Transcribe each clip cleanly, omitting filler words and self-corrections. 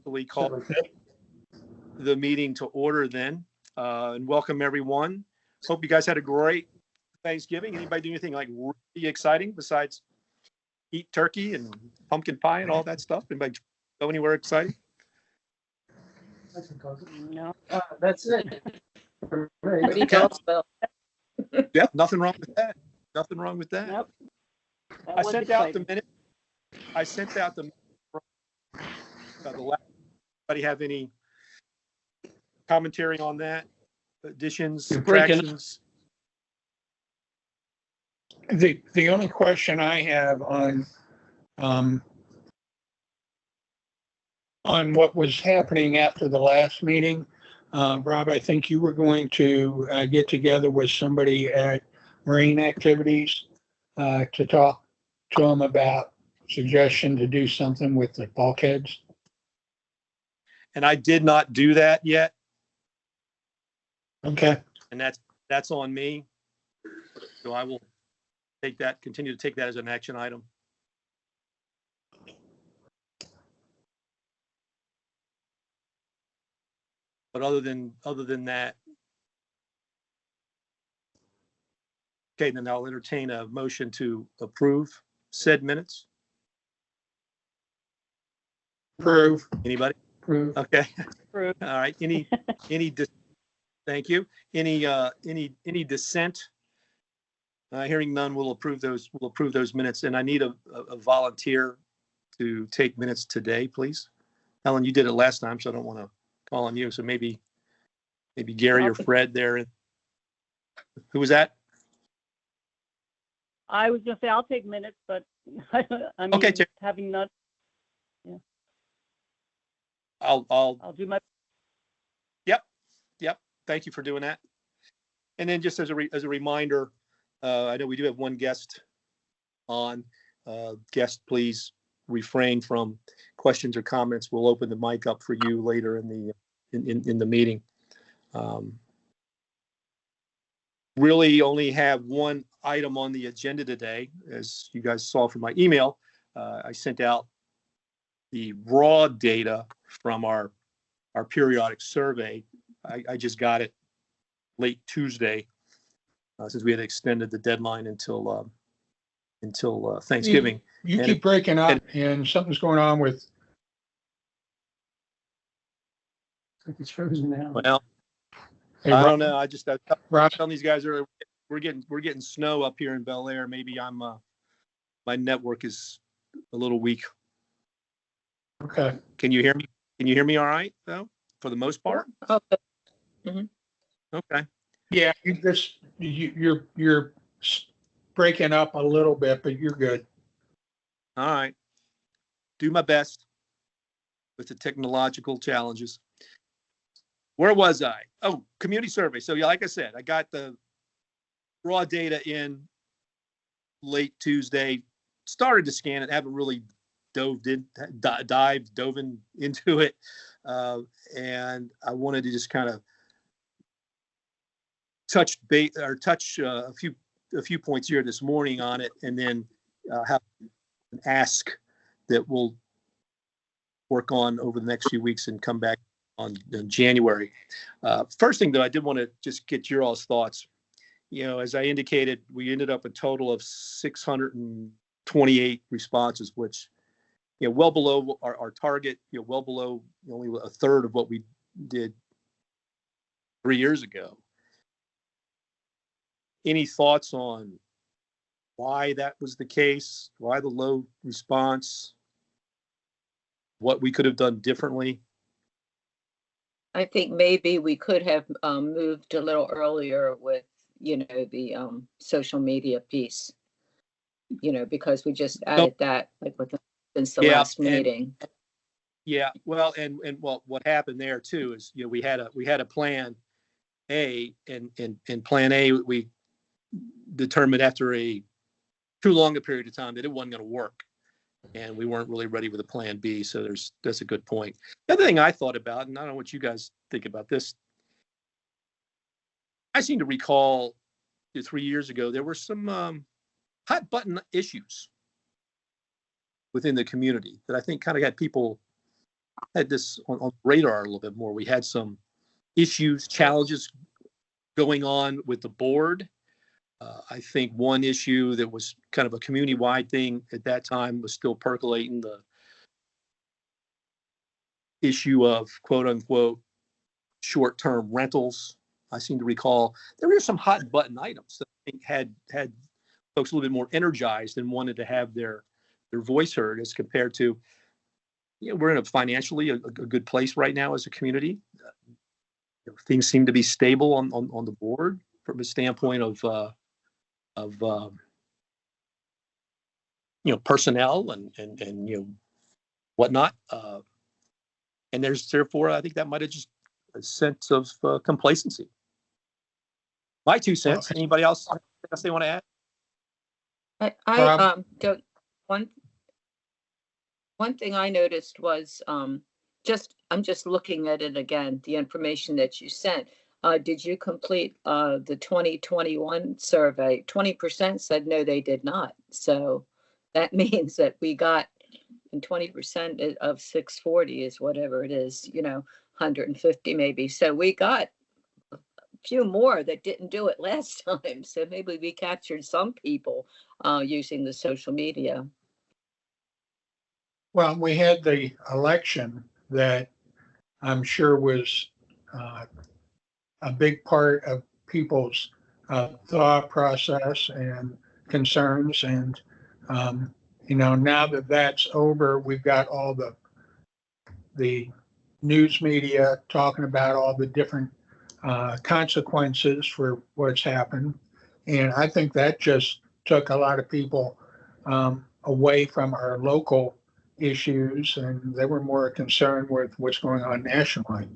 officially call the meeting to order then, and welcome everyone. Hope you guys had a great Thanksgiving. Anybody do anything like really exciting besides eat turkey and pumpkin pie and all that stuff? Anybody go anywhere exciting? No. That's it. For me. What do you tell us, Bill? Yeah, nothing wrong with that. Nothing wrong with that. Nope. That I was sent out the exciting. minute. I sent out the last. Anybody have any commentary on that? Additions, You're breaking up. subtractions? The only question I have on what was happening after the last meeting, Rob, I think you were going to get together with somebody at Marine Activities to talk to them about suggestion to do something with the bulkheads. And I did not do that yet, Okay. and that's on me. So I will continue to take that as an action item. But other than that, okay, then I'll entertain a motion to approve said minutes. Approve. Anybody? Approve. Okay. Approved. All right. Thank you. Any dissent? Hearing none, we'll approve those minutes. And I need a volunteer to take minutes today, please. Helen, you did it last time, so I don't want to call on you. So maybe Gary or Fred there. Who was that? I was gonna say I'll take minutes, but I mean, Okay, Terry. having none, I'll I'll do my. Yep. Thank you for doing that. And then just as a reminder, I know we do have one guest on. Guest, please refrain from questions or comments. We'll open the mic up for you later in the meeting. Really only have one item on the agenda today. As you guys saw from my email, I sent out the raw data from our periodic survey. I just got it late Tuesday, since we had extended the deadline until Thanksgiving. You And keep breaking up and something's going on with, I think it's frozen now. Well, hey, I Rob, don't know. I'm Rob, telling these guys we're getting snow up here in Bel Air. Maybe my network is a little weak. okay. Can you hear me? Can you hear me all right though? For the most part? Okay. Okay. Yeah, you're breaking up a little bit, but you're good. All right. Do my best with the technological challenges. Where was I? Oh, community survey. So yeah, like I said, I got the raw data in late Tuesday, started to scan it, haven't really dove into it. And I wanted to just kind of touch a few points here this morning on it, and then have an ask that we'll work on over the next few weeks and come back on in January. First thing that I did want to just get your all's thoughts. You know, as I indicated, we ended up a total of 628 responses, which, you know, well below our target, you know, well below only a third of what we did 3 years ago. Any thoughts on why that was the case? Why the low response? What we could have done differently? I think maybe we could have moved a little earlier with, the social media piece, because we just added that like since the last meeting. Yeah, well, and what happened there too is, we had a plan A, and plan A, we determined after a too long a period of time that it wasn't going to work, and we weren't really ready with a plan B. So that's a good point. The other thing I thought about, and I don't know what you guys think about this, I seem to recall 3 years ago there were some hot button issues within the community that I think kind of got people had this on radar a little bit more. We had some issues, challenges going on with the board. I think one issue that was kind of a community-wide thing at that time was still percolating, the issue of quote unquote short-term rentals. I seem to recall there were some hot button items that I think had folks a little bit more energized and wanted to have their voice heard, as compared to, we're in a financially a good place right now as a community. Things seem to be stable on the board from a standpoint of personnel and whatnot. And there's therefore, I think that might have just a sense of complacency. My 2 cents. Anybody else they want to add? I don't, one thing I noticed was, I'm just looking at it again, the information that you sent. Did you complete the 2021 survey? 20% said no, they did not. So that means that we got, and 20% of 640 is whatever it is, 150 maybe. So we got a few more that didn't do it last time. So maybe we captured some people using the social media. Well, we had the election that I'm sure was a big part of people's thought process and concerns. And, now that that's over, we've got all the news media talking about all the different consequences for what's happened. And I think that just took a lot of people away from our local issues, and they were more concerned with what's going on nationally.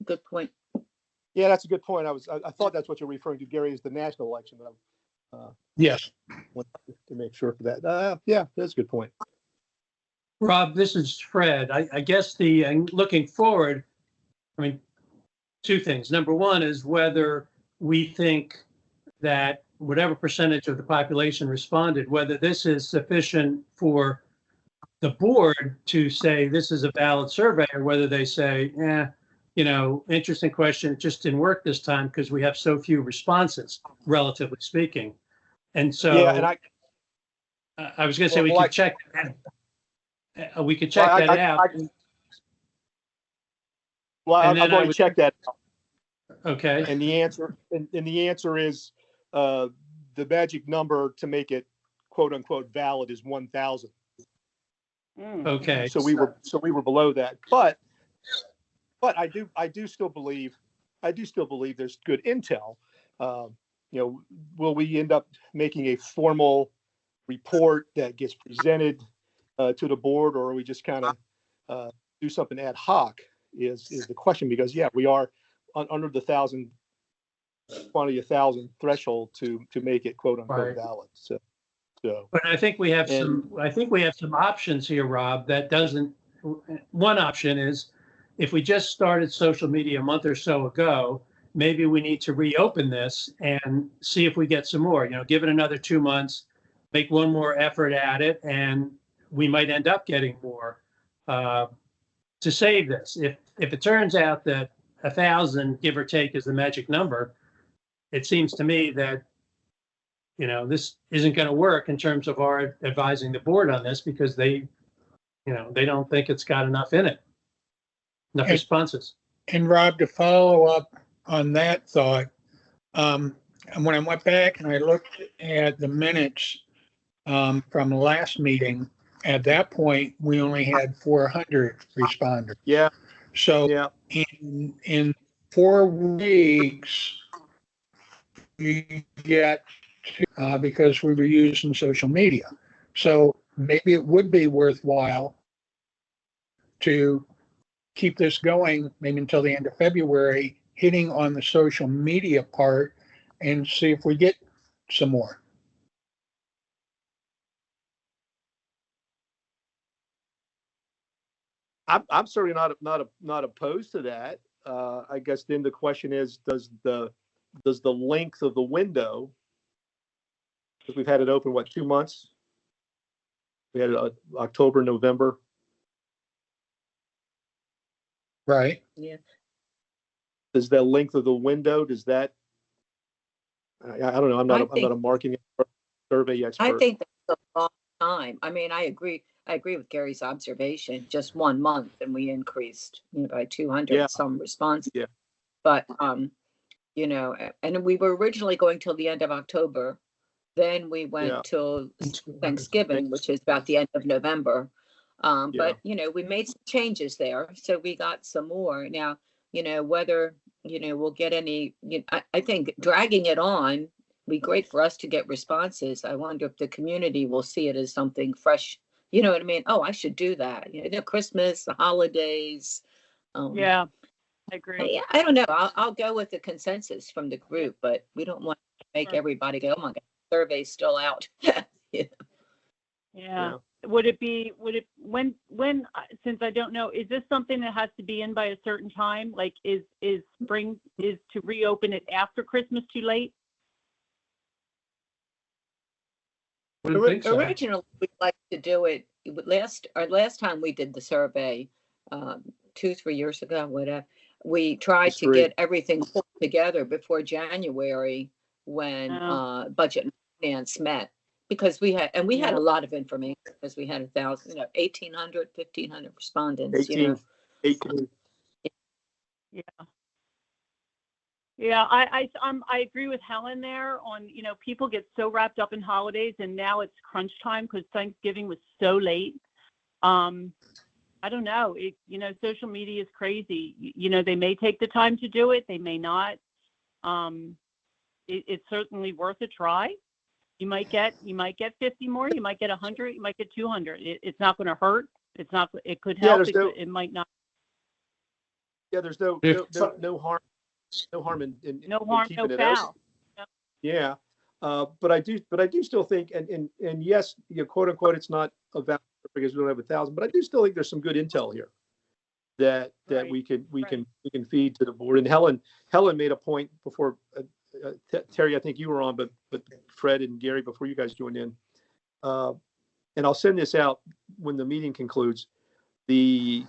Good point. Yeah, that's a good point. I thought that's what you're referring to, Gary, is the national election, but Yes. I wanted to make sure for that. Yeah, that's a good point. Rob, this is Fred. I guess looking forward, I mean, 2 things. Number one is whether we think that whatever percentage of the population responded, whether this is sufficient for the board to say this is a valid survey, or whether they say, interesting question, it just didn't work this time because we have so few responses, relatively speaking. And so Yeah, and I was going to say we could check that. We could check Well, that out. I've already checked that out. Okay. And the answer is the magic number to make it quote unquote valid is 1,000. Okay. So we were below that, but I do still believe there's good intel. Will we end up making a formal report that gets presented to the board, or are we just kind of do something ad hoc is the question, because we are under the 1,000 threshold to make it quote unquote Right. valid. So But I think we have some options here, Rob, that doesn't, one option is if we just started social media a month or so ago, maybe we need to reopen this and see if we get some more, give it another 2 months, make one more effort at it, and we might end up getting more to save this. If it turns out that 1,000, give or take, is the magic number, it seems to me that this isn't going to work in terms of our advising the board on this, because they don't think it's got enough in it, enough responses. And Rob, to follow up on that thought, and when I went back and I looked at the minutes from the last meeting, at that point, we only had 400 responders. yeah, So in 4 weeks, we get because we were using social media. So maybe it would be worthwhile to keep this going maybe until the end of February, hitting on the social media part and see if we get some more. I'm certainly not opposed to that. I guess then the question is, does the length of the window, because we've had it open 2 months? We had October, November, Right. Does the length of the window, does that, I don't know, I'm not, I'm not a marketing survey I expert. think that's a long time. I mean, I agree with Gary's observation, just 1 month and we increased, by 200 Yeah. some responses. Yeah. But, and we were originally going till the end of October. Then we went Yeah. till Thanksgiving, which is about the end of November. Yeah. But, we made some changes there. So we got some more. Now, whether, we'll get any, I think dragging it on be great for us to get responses. I wonder if the community will see it as something fresh. You know what I mean? Oh, I should do that. Christmas, the holidays. Yeah, I agree. I don't know. I'll go with the consensus from the group, but we don't want to make Sure. everybody go, oh my God, the survey's still out. Yeah. Would it, since I don't know, is this something that has to be in by a certain time? Like is spring, is to reopen it after Christmas too late? I wouldn't think so. Originally, we'd like to do it last time we did the survey, 2-3 years ago, whatever. We tried to get everything pulled together before January when budget and finance met, because we had a lot of information, because we had 1,800, 1,500 respondents. 18. Yeah. Yeah, I agree with Helen there on, people get so wrapped up in holidays and now it's crunch time because Thanksgiving was so late. I don't know. Social media is crazy. They may take the time to do it. They may not. It's certainly worth a try. You might get 50 more. You might get 100. You might get 200. It's not going to hurt. It could help. It might not. Yeah, there's no harm. No harm in No harm, no keeping it out. foul. Yeah, but I do still think, and yes, quote unquote, it's not a valid because we don't have 1,000, but I do still think there's some good intel here that Right. we can feed to the board. And Helen made a point before, Terry, I think you were on, but Fred and Gary before you guys joined in, and I'll send this out when the meeting concludes. The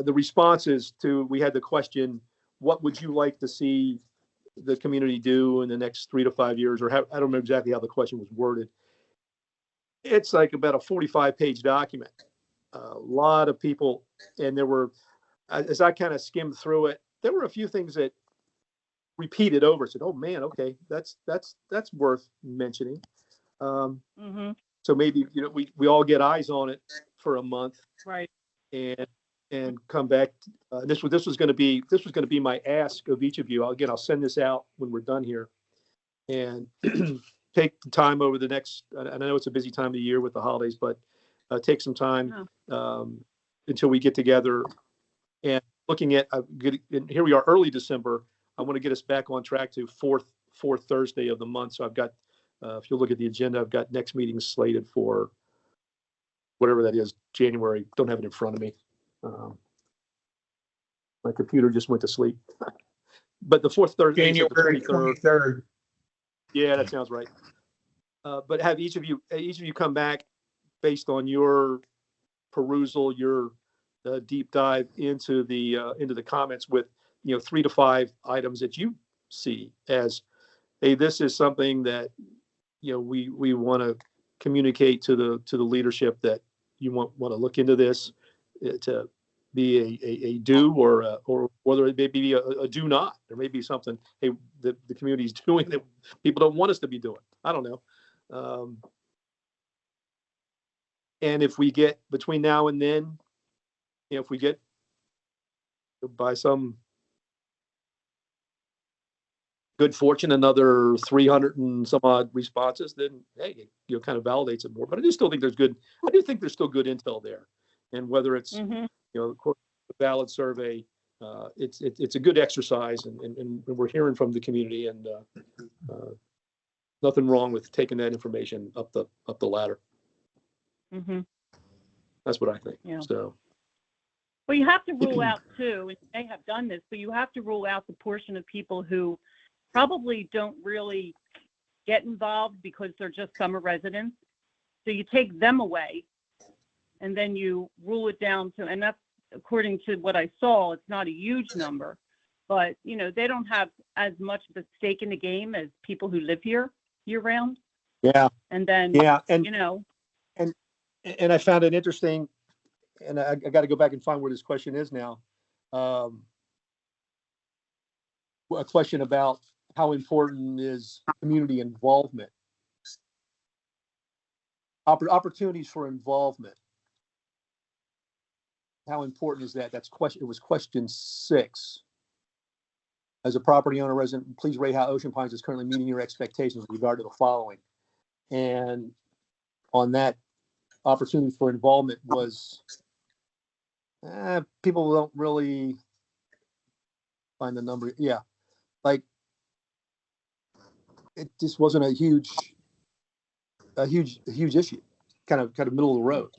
responses to, we had the question, what would you like to see the community do in the next 3 to 5 years? Or I don't remember exactly how the question was worded. It's like about a 45-page document. A lot of people, and there were, as I kind of skimmed through it, there were a few things that repeated over. Said, "Oh man, okay, that's worth mentioning." Mm-hmm. So maybe we all get eyes on it for a month, Right. and come back. This was going to be my ask of each of you. I'll send this out when we're done here, and take the time over the next. And I know it's a busy time of the year with the holidays, but take some time until we get together and looking at. And here we are, early December. I want to get us back on track to fourth Thursday of the month. So I've got, if you look at the agenda, I've got next meeting slated for whatever that is, January. Don't have it in front of me. My computer just went to sleep. But the fourth Thursday, January 23rd. Yeah, that sounds right. But have each of you come back based on your perusal, your deep dive into the comments with 3 to 5 items that you see as, hey, this is something that we want to communicate to the leadership that you want to look into this to be a do or whether it may be a do not. There may be something, hey, the community's doing that people don't want us to be doing. I don't know. And if we get between now and then, if we get by some good fortune another 300 and some odd responses, then hey, kind of validates it more. But I do still think there's still good intel there. And whether it's a valid survey, it's a good exercise, and we're hearing from the community, and nothing wrong with taking that information up the ladder. Mm-hmm. That's what I think. Yeah. So. Well, you have to rule out too, and they have done this, but you have to rule out the portion of people who probably don't really get involved because they're just summer residents. So you take them away, and then you rule it down to, and that's according to what I saw, it's not a huge number, but, you know, they don't have as much of a stake in the game as people who live here year round. Yeah, And then, yeah, and you know, I found it interesting, and I got to go back and find where this question is now. A question about how important is community involvement, opportunities for involvement. How important is that? It was question 6. As a property owner resident, please rate how Ocean Pines is currently meeting your expectations with regard to the following. And on that, opportunity for involvement was, people don't really find the number. Yeah, like it just wasn't a huge issue. Kind of middle of the road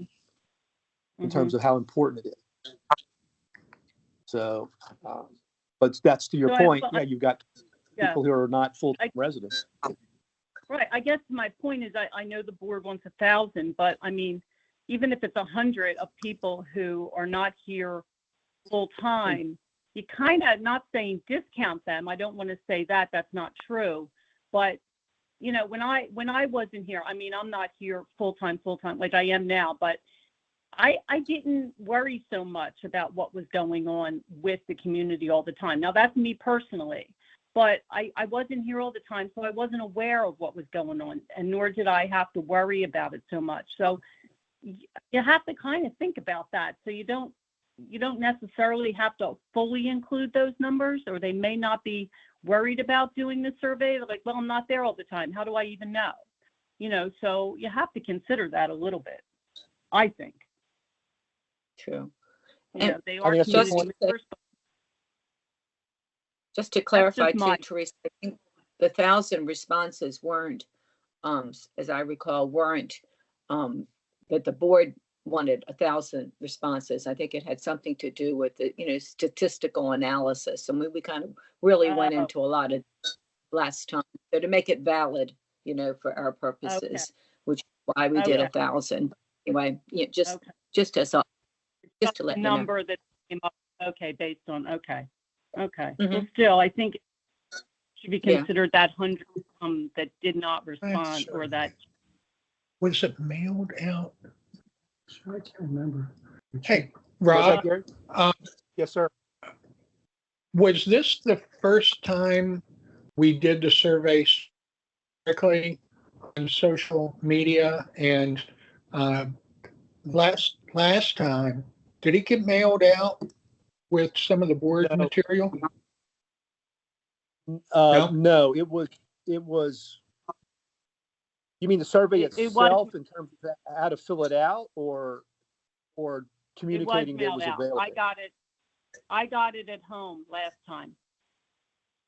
in terms of how important it is. So, but that's to your point. Yeah, you've got people who are not full-time residents. Right. I guess my point is I know the board wants 1,000, but I mean, even if it's 100 of people who are not here full time, you kind of, not saying discount them. I don't want to say that, that's not true. But, you know, when I wasn't here, I mean, I'm not here full time like I am now, but I didn't worry so much about what was going on with the community all the time. Now, that's me personally. But I wasn't here all the time, so I wasn't aware of what was going on, and nor did I have to worry about it so much. So you have to kind of think about that. So you don't necessarily have to fully include those numbers, or they may not be worried about doing the survey. They're like, well, I'm not there all the time. How do I even know? You know, so you have to consider that a little bit, I think. True. You know, they are that's just- community members, but Just to clarify just too, my- Teresa, I think the 1,000 responses weren't, as I recall, that the board wanted 1,000 responses. I think it had something to do with the, you know, statistical analysis. And we kind of really went Oh. into a lot of last time. So to make it valid, you know, for our purposes, which is why we did Okay. 1,000. Anyway, yeah, just Okay. just as a, just to the let you know. number that came up. Okay, based on, okay. Well, Mhm. still, I think it should be Yeah. considered that 100 that did not That's respond, or that, Was it mailed out? I can't remember. Hey, Was Rob, that Gary? um, Yes, sir. was this the first time we did the survey strictly on social media? And last time, did it get mailed out with some of the board No. material? No, it was, you mean the survey It was- itself in terms of how to fill it out, or it was communicating that it mailed was out. available? I got it at home last time.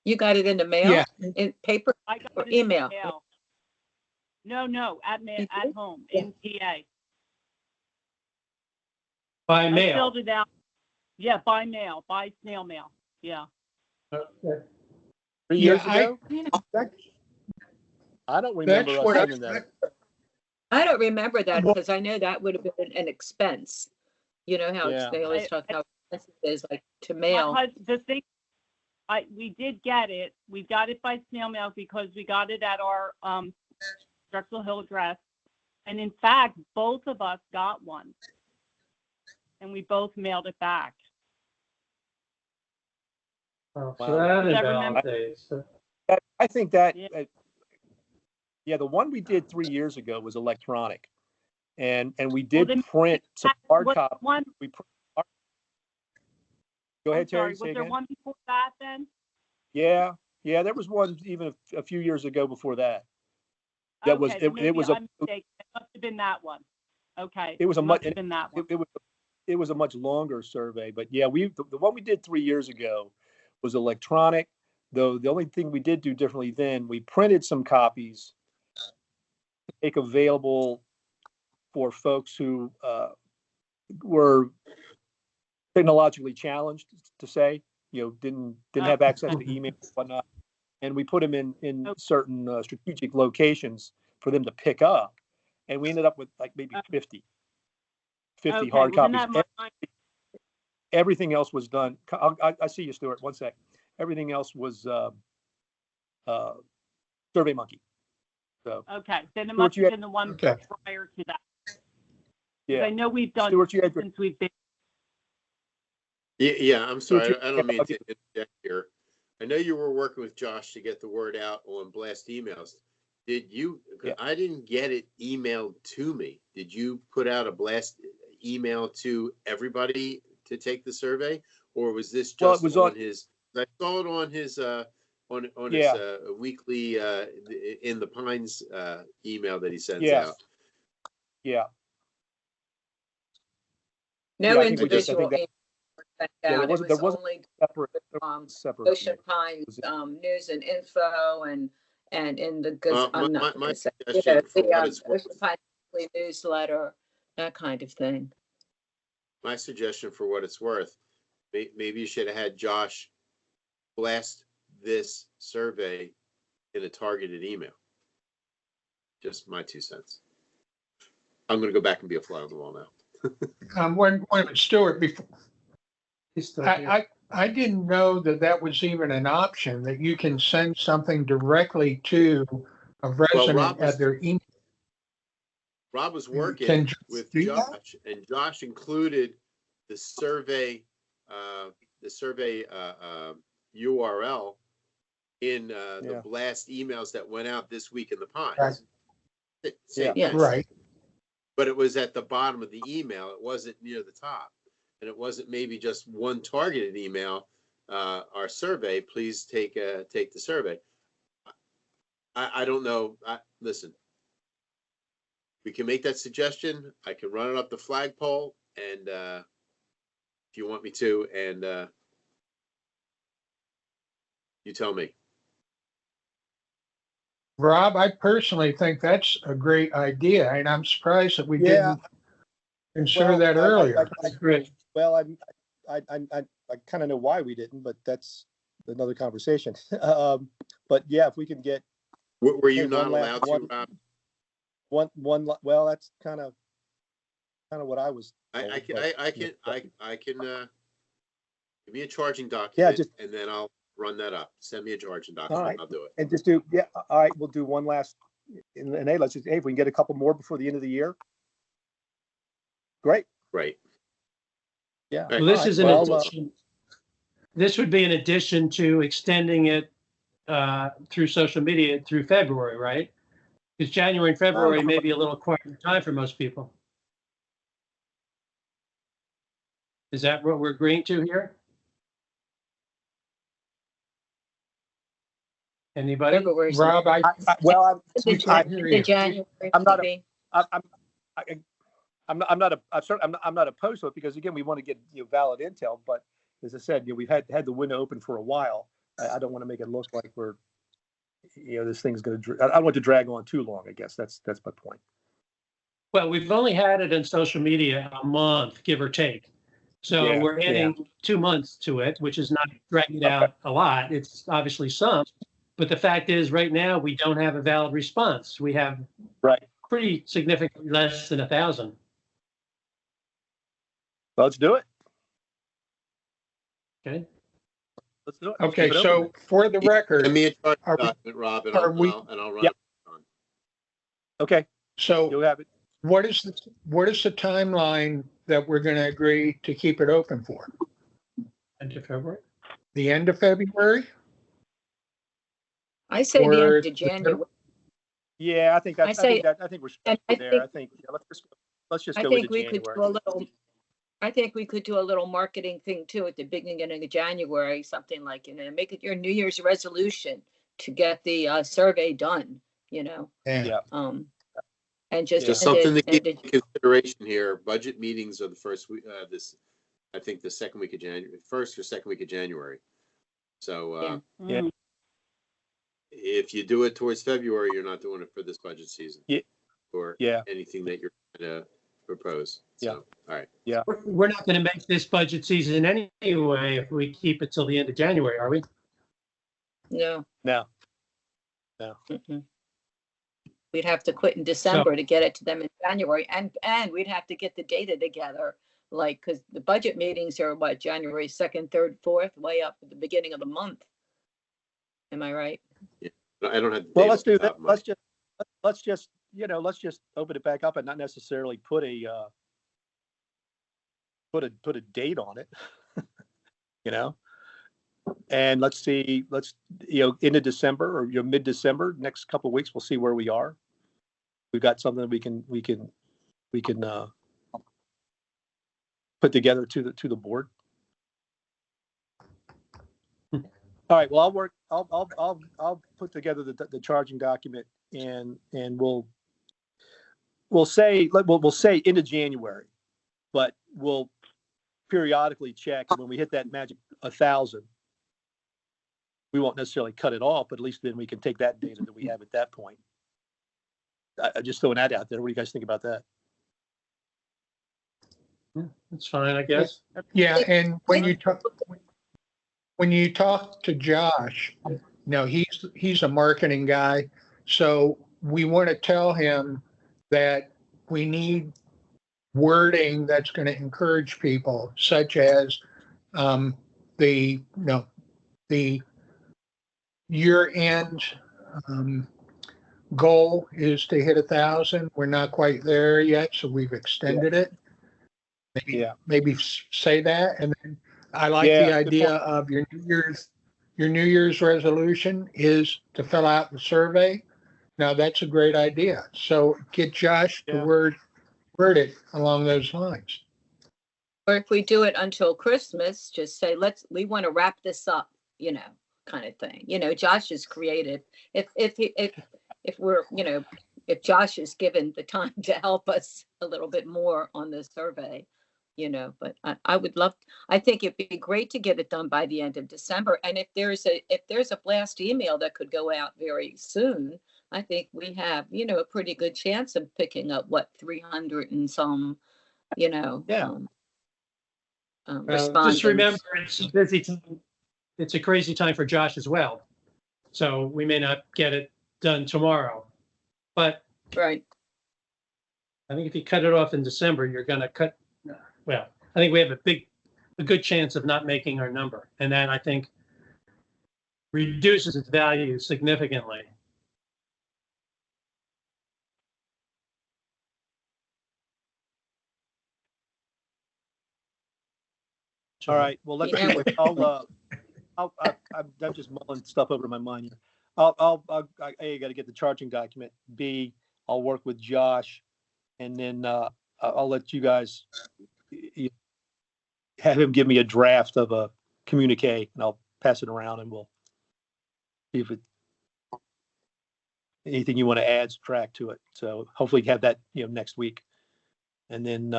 You got it in the mail? Yeah, In paper? I got Or it in the email? mail. No, at You did? home in PA. By I mail. filled it out. Yeah, by mail, by snail mail. Yeah. Okay. 3 years Yeah, ago? I don't remember that's us what sending that. I don't remember that Well- because I know that would have been an expense. You know how Yeah. they always I- talk how expensive it is, like to My mail. the thing, we did get it. We got it by snail mail because we got it at our Drexel Hill address. And in fact, both of us got one. And we both mailed it back. Oh, Wow. so that Does that remember- invalidates. I think that, Yeah. yeah, the one we did 3 years ago was electronic. And we did then- print some hard Was copy. one, Go I'm ahead, Terry, sorry, say was there again. one before that then? Yeah, there was one even a few years ago before that. That was- Okay, it maybe was a- I'm mistaken. It must have been that one. Okay. It was a must much- have been that one. It was a much longer survey, but yeah, the one we did 3 years ago was electronic. Though the only thing we did do differently then, we printed some copies to make available for folks who were technologically challenged, to say, didn't have access to email and whatnot. And we put them in Okay. certain strategic locations for them to pick up. And we ended up with like maybe 50 Okay, hard well, then copies. that might- everything else was done. I see you, Stuart. One sec. Everything else was SurveyMonkey. So, Okay, then it Stuart, must you have had- been the one Okay. prior to that. 'Cause yeah. I know we've done Stuart, you had your, since we've been. Yeah, I'm Stuart, sorry. you- I don't mean okay. to interject here. I know you were working with Josh to get the word out on blast emails. Did you, Yeah. I didn't get it emailed to me. Did you put out a blast email to everybody to take the survey? Or was this Well, it just was on on- his, I saw it on his, on his, Yeah. weekly, in the Pines, email that he sends Yes. out. yeah. No Yeah, I think we just- I individual think that- email was sent Yeah, there out. It wasn't- was there wasn't- only Separate. Separate. Ocean Pines news and info and in the My- I'm not my gonna say, suggestion for what the it's worth- Ocean Pines Weekly newsletter, that kind of thing. My suggestion for what it's worth, maybe you should have had Josh blast this survey in a targeted email. Just my 2 cents. I'm gonna go back and be a fly on the wall now. Wait a minute, Stuart, before, He's still here. I didn't know that that was even an option, that you can send something directly to a resident Rob was- at their email. Rob was Can working Josh with do that? Josh, and Josh included the survey, URL in the Yeah. blast emails that went out this week in the Right. Pines. Same Yeah. thing. Right, But it was at the bottom of the email. It wasn't near the top. And it wasn't maybe just one targeted email, our survey, please take the survey. I don't know. Listen, we can make that suggestion. I can run it up the flagpole and, if you want me to, and, you tell me. Rob, I personally think that's a great idea, and I'm surprised that we Yeah. didn't consider Well, that earlier. Great. Well, I kind of know why we didn't, but that's another conversation. But yeah, if we can get Were you Hey, not one allowed last- to, Rob? well, that's kind of what I was. I told, can, but- I can, give me a charging document just- and then I'll run that up. Send me a charging All document. right. I'll do it. And just do, yeah, all right, we'll do one last, and hey, if we can get a couple more before the end of the year. Great, Right. yeah. Well, this all is right, an well, addition. This would be an addition to extending it through social media through February, right? Because January and February may be a little quieter time for most people. Is that what we're agreeing to here? Anybody? February. Rob, Well, The January I'm not a- meeting. I'm not opposed to it because again, we want to get, valid intel, but as I said, we've had the window open for a while. I don't want to make it look like we're, this thing's going to, I don't want to drag on too long, I guess. That's my point. Well, we've only had it in social media a month, give or take. So Yeah, we're adding 2 months to it, which is not dragging it out a lot. It's obviously some. But the fact is, right now, we don't have a valid response. We have Right. pretty significantly less than 1,000. Well, let's do it. Okay. Let's do it. Let's okay, keep it so open. for the record, Send me a charging Are we- document, Rob, and are we- I'll run Yep. it. Okay, so you'll have it. what is the timeline that we're going to agree to keep it open for? End of February. The end of February? I say the Or end of January. Yeah, I think I that's, say- I think we're and I there. think- I think, let's just I go think into we could do a January. little, I think we could do a little marketing thing too at the beginning of January, something like, make it your New Year's resolution to get the survey done, Yeah. and just. Just and something to and keep in consideration here. Budget meetings are the first week, I think the second week of January, first or second week of January. So, Yeah. Yeah. Mm. if you do it towards February, you're not doing it for this budget season. Yeah. Or Yeah. anything that you're going to propose. Yeah. So, all right. We're not going to make this budget season anyway if we keep it till the end of January, are we? No. No. Mm-mm. We'd have to quit in December to get it to them in January, and we'd have to get the data together like, because the budget meetings are what, January 2nd, 3rd, 4th, way up at the beginning of the month. Am I right? I don't have. the Well, date let's off the do top that. of my- Let's just, let's just open it back up and not necessarily put a, put a date on it, you know? And let's see, into December or mid-December, next couple of weeks, we'll see where we are. We've got something that we can put together to the board. All right, well, I'll put together the charging document and we'll say into January, but we'll periodically check, and when we hit that magic 1,000, we won't necessarily cut it off, but at least then we can take that data that we have at that point. I just throwing that out there. What do you guys think about that? That's fine, I guess. Yeah, and when you talk to Josh, he's a marketing guy, so we want to tell him that we need wording that's going to encourage people, such as the year-end goal is to hit 1,000. We're not quite there yet, so we've extended it. Maybe say that, and then I like Yeah, the good idea of your New Year's resolution is to fill out the survey. Now that's a great idea. So get Josh to Yeah. word it along those lines. Or if we do it until Christmas, just say, we want to wrap this up, kind of thing. Josh is creative. If we're, if Josh is given the time to help us a little bit more on this survey, but I would love, I think it'd be great to get it done by the end of December. And if there's a blast email that could go out very soon, I think we have, a pretty good chance of picking up 300 and some, respondents. Just remember, it's a busy time. It's a crazy time for Josh as well. So we may not get it done tomorrow. But Right. I think if you cut it off in December, you're going to cut. Well, I think we have a good chance of not making our number. And that, I think, reduces its value significantly. All right. Well, let's. Yeah. I'm just mulling stuff over in my mind here. I got to get the charging document. B, I'll work with Josh, and then I'll let you guys have him give me a draft of a communique, and I'll pass it around, and we'll see if anything you want to add, subtract to it. So hopefully have that next week, and then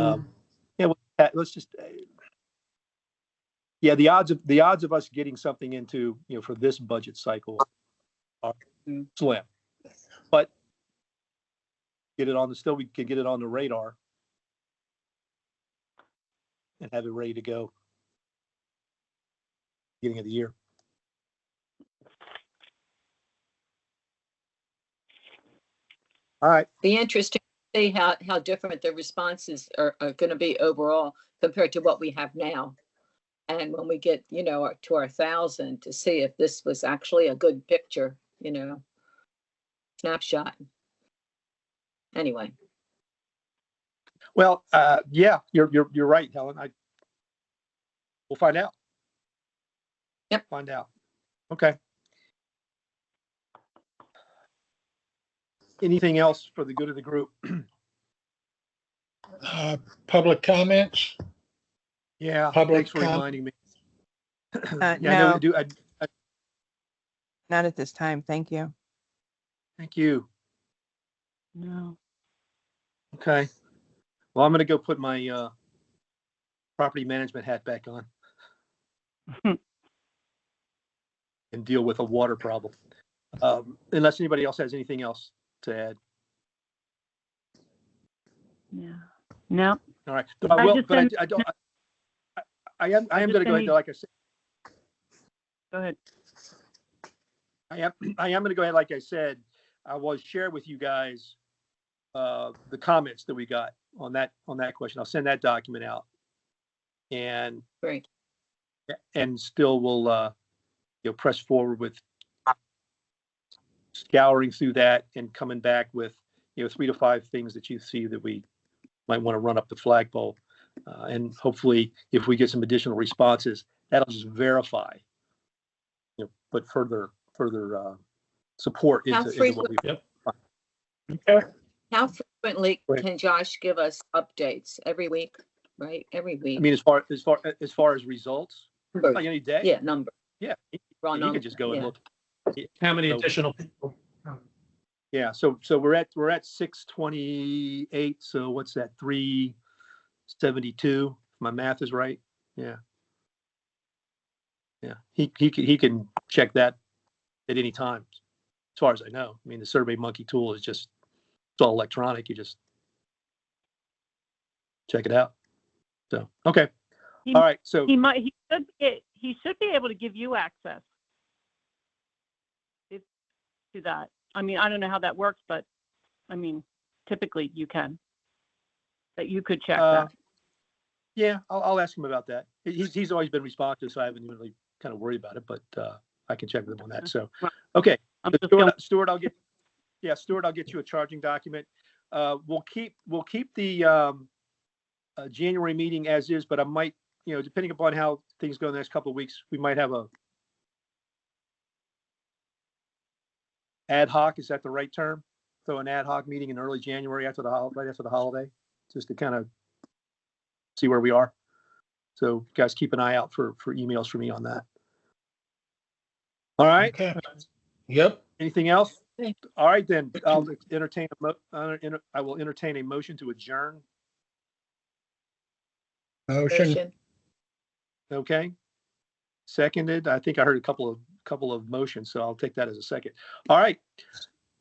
let's just. Yeah, the odds of us getting something into, for this budget cycle are slim. But we can get it on the radar and have it ready to go beginning of the year. All right. Be interesting to see how different the responses are going to be overall compared to what we have now. And when we get, to our 1,000, to see if this was actually a good picture, snapshot. Anyway. Well, yeah, you're right, Helen. We'll find out. Yep. Find out. Okay. Anything else for the good of the group? Public comments? Yeah. Public Thanks for reminding me. Yeah, I know No, we do. not at this time. Thank you. Thank you. No. Okay. Well, I'm going to go put my property management hat back on and deal with a water problem. Unless anybody else has anything else to add. Yeah. No. All right. But I will, just but sent- I don't. I am I going just to go ahead. sent- Like I said, Go ahead. I am going to go ahead. Like I said, I was share with you guys the comments that we got on that question. I'll send that document out and Great. still will, press forward with scouring through that and coming back with, 3 to 5 things that you see that we might want to run up the flagpole. And hopefully, if we get some additional responses, that'll just verify, put further support How into what we. Yep. Okay. How frequently Right. can Josh give us updates? Every week, right? Every I week. mean, as far as results, Numbers. like any day. Yeah, number. Yeah. Raw You number, could just go and yeah. look. How many So- additional people? Yeah. So we're at 628. So what's that? 372. If my math is right. Yeah. Yeah. He can check that at any time, as far as I know. I mean, the SurveyMonkey tool is it's all electronic. You just check it out. So, okay. He- All right. So, He should be able to give you access to that. I mean, I don't know how that works, but I mean, typically you can. That you could check Uh, that. yeah, I'll ask him about that. He's always been responsive, so I haven't really kind of worried about it, but I can check with him on that. So, Right. okay. I'm So just going, Stuart, I'll get you a charging document. We'll keep the January meeting as is, but I might, depending upon how things go in the next couple of weeks, we might have a ad hoc. Is that the right term? So an ad hoc meeting in early January right after the holiday, just to kind of see where we are. So guys, keep an eye out for emails from me on that. All right. Okay. Yep. Anything else? Okay. All right, then I'll entertain I will entertain a motion to adjourn. Motion. Motion. Okay. Seconded. I think I heard a couple of motions, so I'll take that as a second. All right.